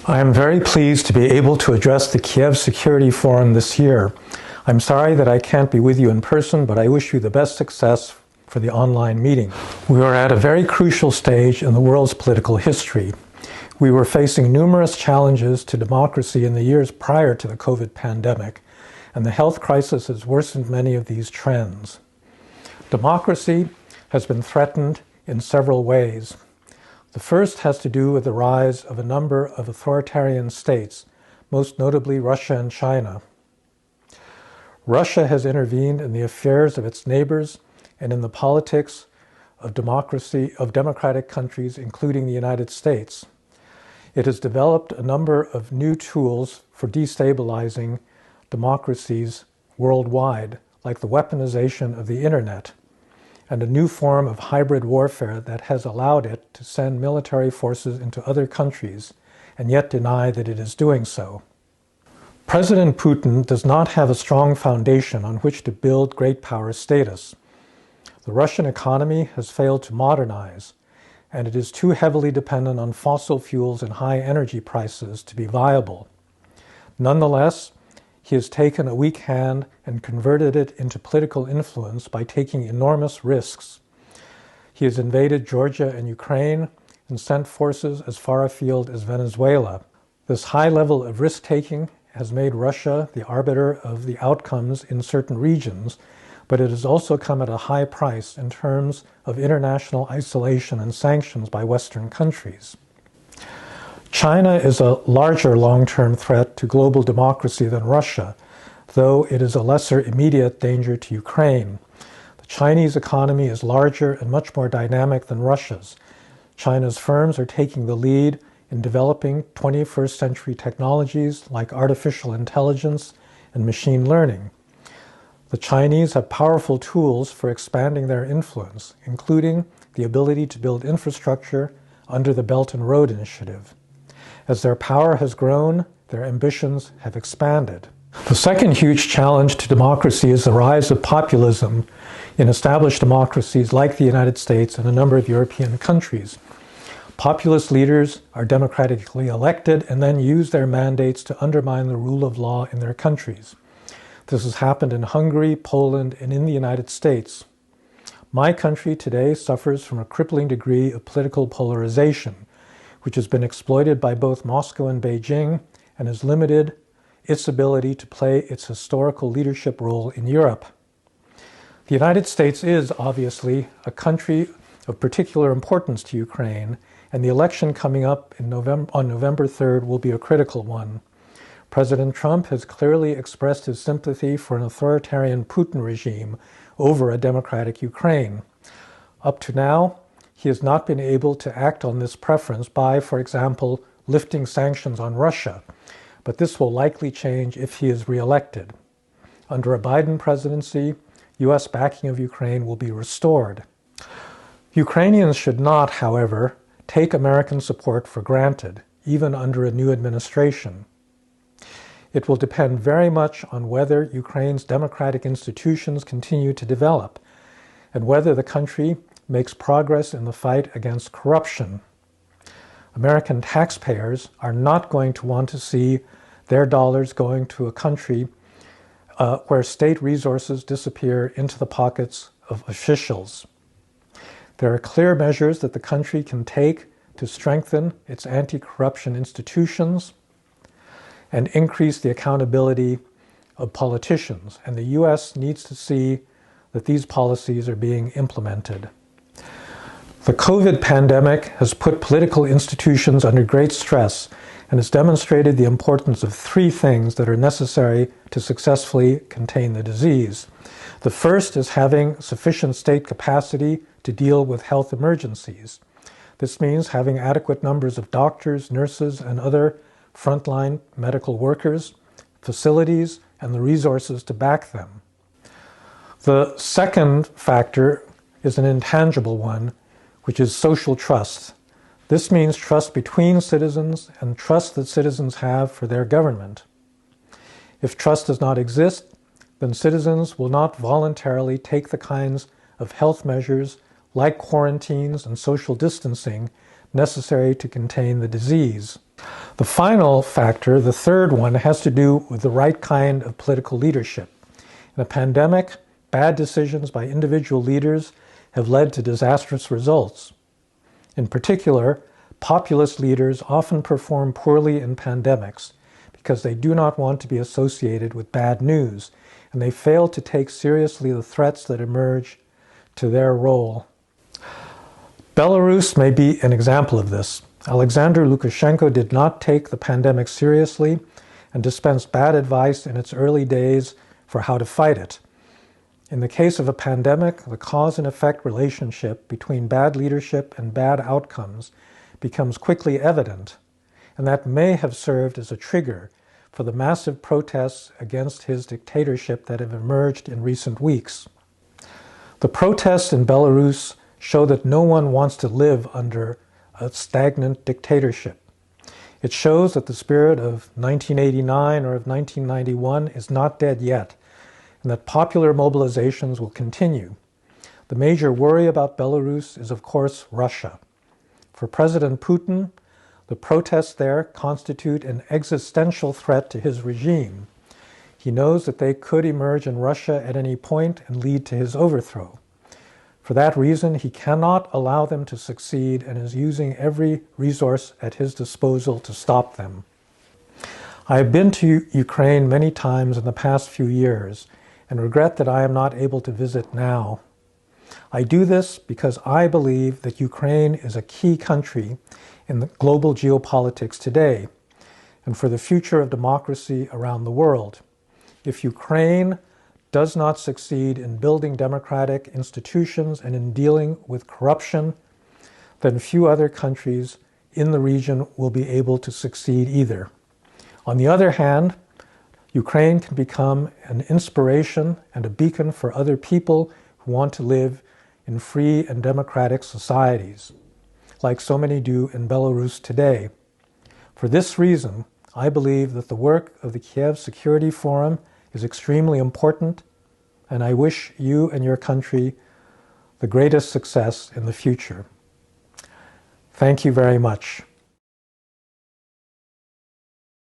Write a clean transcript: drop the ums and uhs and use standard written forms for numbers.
I am very pleased to be able to address the Kiev Security Forum this year. I'm sorry that I can't be with you in person, but I wish you the best success for the online meeting. We are at a very crucial stage in the world's political history. We were facing numerous challenges to democracy in the years prior to the COVID pandemic, and the health crisis has worsened many of these trends. Democracy has been threatened in several ways. The first has to do with the rise of a number of authoritarian states, most notably Russia and China. Russia has intervened in the affairs of its neighbors and in the politics of democratic countries, including the United States. It has developed a number of new tools for destabilizing democracies worldwide, like the weaponization of the internet, and a new form of hybrid warfare that has allowed it to send military forces into other countries and yet deny that it is doing so. President Putin does not have a strong foundation on which to build great power status. The Russian economy has failed to modernize, and it is too heavily dependent on fossil fuels and high energy prices to be viable. Nonetheless, he has taken a weak hand and converted it into political influence by taking enormous risks. He has invaded Georgia and Ukraine and sent forces as far afield as Venezuela. This high level of risk-taking has made Russia the arbiter of the outcomes in certain regions, but it has also come at a high price in terms of international isolation and sanctions by Western countries. China is a larger long-term threat to global democracy than Russia, though it is a lesser immediate danger to Ukraine. The Chinese economy is larger and much more dynamic than Russia's. China's firms are taking the lead in developing 21st century technologies like artificial intelligence and machine learning. The Chinese have powerful tools for expanding their influence, including the ability to build infrastructure under the Belt and Road Initiative. As their power has grown, their ambitions have expanded. The second huge challenge to democracy is the rise of populism in established democracies like the United States and a number of European countries. Populist leaders are democratically elected and then use their mandates to undermine the rule of law in their countries. This has happened in Hungary, Poland, and in the United States. My country today suffers from a crippling degree of political polarization, which has been exploited by both Moscow and Beijing and has limited its ability to play its historical leadership role in Europe. The United States is, obviously, a country of particular importance to Ukraine, and the election coming up on November 3rd will be a critical one. President Trump has clearly expressed his sympathy for an authoritarian Putin regime over a democratic Ukraine. Up to now, he has not been able to act on this preference by, for example, lifting sanctions on Russia, but this will likely change if he is re-elected. Under a Biden presidency, U.S. backing of Ukraine will be restored. Ukrainians should not, however, take American support for granted, even under a new administration. It will depend very much on whether Ukraine's democratic institutions continue to develop, and whether the country makes progress in the fight against corruption. American taxpayers are not going to want to see their dollars going to a country where state resources disappear into the pockets of officials. There are clear measures that the country can take to strengthen its anti-corruption institutions and increase the accountability of politicians, and the U.S. needs to see that these policies are being implemented. The COVID pandemic has put political institutions under great stress and has demonstrated the importance of three things that are necessary to successfully contain the disease. The first is having sufficient state capacity to deal with health emergencies. This means having adequate numbers of doctors, nurses, and other frontline medical workers, facilities, and the resources to back them. The second factor is an intangible one, which is social trust. This means trust between citizens and trust that citizens have for their government. If trust does not exist, then citizens will not voluntarily take the kinds of health measures like quarantines and social distancing, necessary to contain the disease. The final factor, the third one, has to do with the right kind of political leadership. In a pandemic, bad decisions by individual leaders have led to disastrous results. In particular, populist leaders often perform poorly in pandemics because they do not want to be associated with bad news, and they fail to take seriously the threats that emerge to their role. Belarus may be an example of this. Alexander Lukashenko did not take the pandemic seriously and dispensed bad advice in its early days for how to fight it. In the case of a pandemic, the cause and effect relationship between bad leadership and bad outcomes becomes quickly evident, and that may have served as a trigger for the massive protests against his dictatorship that have emerged in recent weeks. The protests in Belarus show that no one wants to live under a stagnant dictatorship. It shows that the spirit of 1989 or of 1991 is not dead yet, and that popular mobilizations will continue. The major worry about Belarus is, of course, Russia. For President Putin, the protests there constitute an existential threat to his regime. He knows that they could emerge in Russia at any point and lead to his overthrow. For that reason, he cannot allow them to succeed and is using every resource at his disposal to stop them. I have been to Ukraine many times in the past few years and regret that I am not able to visit now. I do this because I believe that Ukraine is a key country in the global geopolitics today and for the future of democracy around the world. If Ukraine does not succeed in building democratic institutions and in dealing with corruption, then few other countries in the region will be able to succeed either. On the other hand, Ukraine can become an inspiration and a beacon for other people who want to live in free and democratic societies, like so many do in Belarus today. For this reason, I believe that the work of the Kiev Security Forum is extremely important, and I wish you and your country the greatest success in the future. Thank you very much.